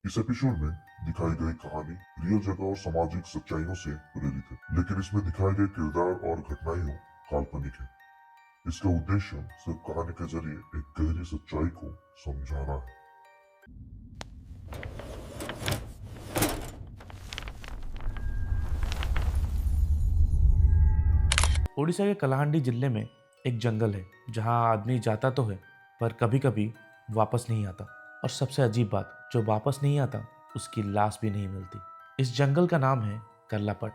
इस एपिसोड में दिखाई गई कहानी रियल जगह और सामाजिक सच्चाइयों से प्रेरित है, लेकिन इसमें दिखाए गए किरदार और घटनाएं काल्पनिक है। इसका उद्देश्य सिर्फ कहानी के जरिए एक गहरी सच्चाई को समझाना है। ओडिशा के कलाहांडी जिले में एक जंगल है जहां आदमी जाता तो है पर कभी कभी वापस नहीं आता। और सबसे अजीब बात, जो वापस नहीं आता उसकी लाश भी नहीं मिलती। इस जंगल का नाम है कर्लापट।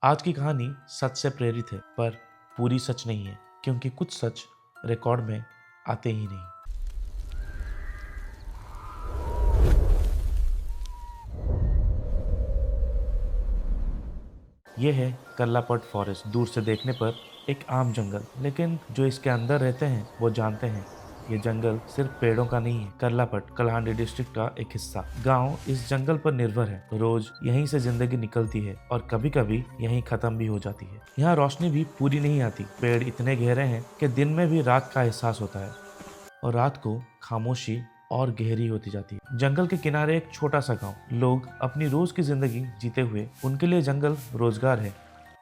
आज की कहानी सच से प्रेरित है पर पूरी सच नहीं है, क्योंकि कुछ सच रिकॉर्ड में आते ही नहीं। ये है कर्लापट फॉरेस्ट। दूर से देखने पर एक आम जंगल, लेकिन जो इसके अंदर रहते हैं वो जानते हैं ये जंगल सिर्फ पेड़ों का नहीं है। कर्लापट कलाहांडी डिस्ट्रिक्ट का एक हिस्सा गांव इस जंगल पर निर्भर है। रोज यहीं से जिंदगी निकलती है और कभी कभी यहीं खत्म भी हो जाती है। यहाँ रोशनी भी पूरी नहीं आती। पेड़ इतने गहरे हैं कि दिन में भी रात का एहसास होता है और रात को खामोशी और गहरी होती जाती है। जंगल के किनारे एक छोटा सा गांव, लोग अपनी रोज की जिंदगी जीते हुए। उनके लिए जंगल रोजगार है,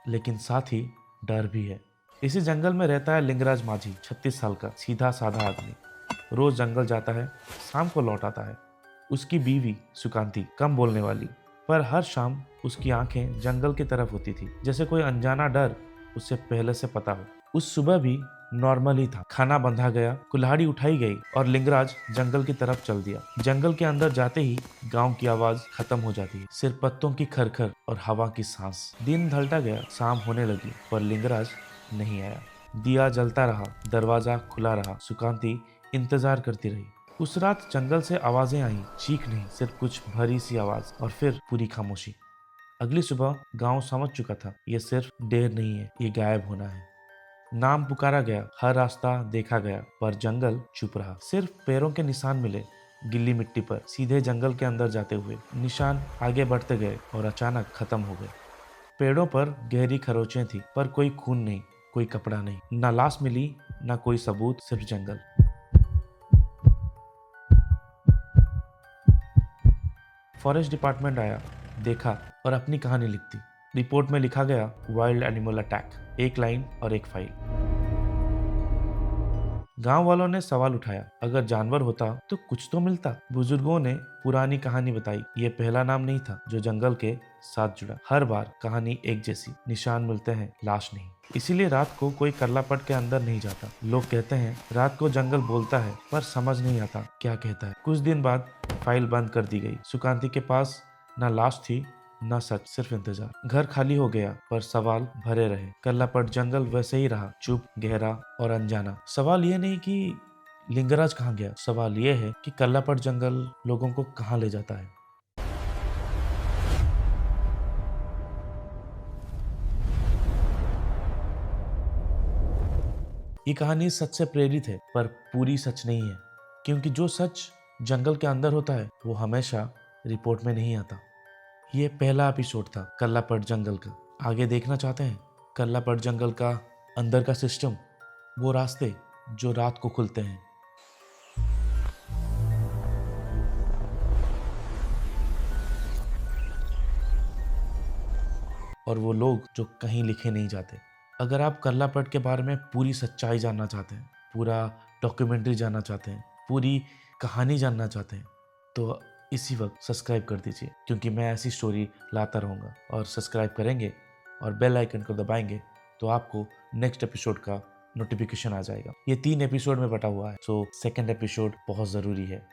लेकिन साथ ही डर भी है। इसी जंगल में रहता है लिंगराज माझी, 36 साल का सीधा साधा आदमी। रोज जंगल जाता है, शाम को लौट आता है। उसकी बीवी सुकांति कम बोलने वाली, पर हर शाम उसकी आंखें जंगल की तरफ होती थी, जैसे कोई अनजाना डर उससे पहले से पता हो। उस सुबह भी नॉर्मल ही था। खाना बंधा गया, कुल्हाड़ी उठाई गई और लिंगराज जंगल की तरफ चल दिया। जंगल के अंदर जाते ही गांव की आवाज खत्म हो जाती है, सिर्फ पत्तों की खरखर और हवा की सांस। दिन ढलता गया, शाम होने लगी, पर लिंगराज नहीं आया। दिया जलता रहा, दरवाजा खुला रहा। सुकांति इंतजार करती रही। उस रात जंगल से आवाजें आई, चीख नहीं, सिर्फ कुछ भरी सी आवाज, और फिर पूरी खामोशी। अगली सुबह गांव समझ चुका था ये सिर्फ देर नहीं है, ये गायब होना है। नाम पुकारा गया, हर रास्ता देखा गया, पर जंगल चुप रहा। सिर्फ पैरों के निशान मिले गिल्ली मिट्टी पर, सीधे जंगल के अंदर जाते हुए। निशान आगे बढ़ते गए और अचानक खत्म हो गए। पेड़ों पर गहरी खरोचें थी, पर कोई खून नहीं, कोई कपड़ा नहीं, ना लाश मिली, ना कोई सबूत, सिर्फ जंगल। फॉरेस्ट डिपार्टमेंट आया, देखा और अपनी कहानी लिख दी। रिपोर्ट में लिखा गया, वाइल्ड एनिमल अटैक, एक लाइन और एक फाइल। गांव वालों ने सवाल उठाया, अगर जानवर होता तो कुछ तो मिलता। बुजुर्गों ने पुरानी कहानी बताई, ये पहला नाम नहीं था जो जंगल के साथ जुड़ा। हर बार कहानी एक जैसी, निशान मिलते हैं, लाश नहीं। इसीलिए रात को कोई कर्लापट के अंदर नहीं जाता। लोग कहते हैं रात को जंगल बोलता है, पर समझ नहीं आता क्या कहता है। कुछ दिन बाद फाइल बंद कर दी गई। सुकांति के पास न लाश थी, न सच, सिर्फ इंतजार। घर खाली हो गया, पर सवाल भरे रहे। कर्लापट जंगल वैसे ही रहा, चुप, गहरा और अनजाना। सवाल ये नहीं कि लिंगराज कहाँ गया, सवाल ये है कि कर्लापट जंगल लोगों को कहाँ ले जाता है। ये कहानी सच से प्रेरित है, पर पूरी सच नहीं है, क्योंकि जो सच जंगल के अंदर होता है वो हमेशा रिपोर्ट में नहीं आता। ये पहला एपिसोड था कर्लापट जंगल का। आगे देखना चाहते हैं कर्लापट जंगल का अंदर का सिस्टम, वो रास्ते जो रात को खुलते हैं, और वो लोग जो कहीं लिखे नहीं जाते। अगर आप कर्लापट के बारे में पूरी सच्चाई जानना चाहते हैं, पूरा डॉक्यूमेंट्री जानना चाहते हैं, पूरी कहानी जानना चाहते हैं, तो इसी वक्त सब्सक्राइब कर दीजिए, क्योंकि मैं ऐसी स्टोरी लाता रहूँगा। और सब्सक्राइब करेंगे और बेल आइकन को दबाएंगे तो आपको नेक्स्ट एपिसोड का नोटिफिकेशन आ जाएगा। ये 3 एपिसोड में बटा हुआ है, सो सेकेंड एपिसोड बहुत ज़रूरी है।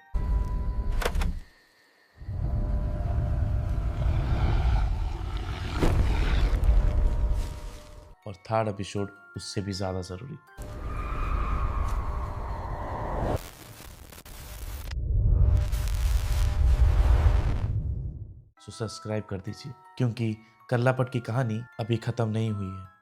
और थर्ड एपिसोड उससे भी ज़्यादा ज़रूरी। सो सब्सक्राइब कर दीजिए, क्योंकि कर्लापट की कहानी अभी ख़त्म नहीं हुई है।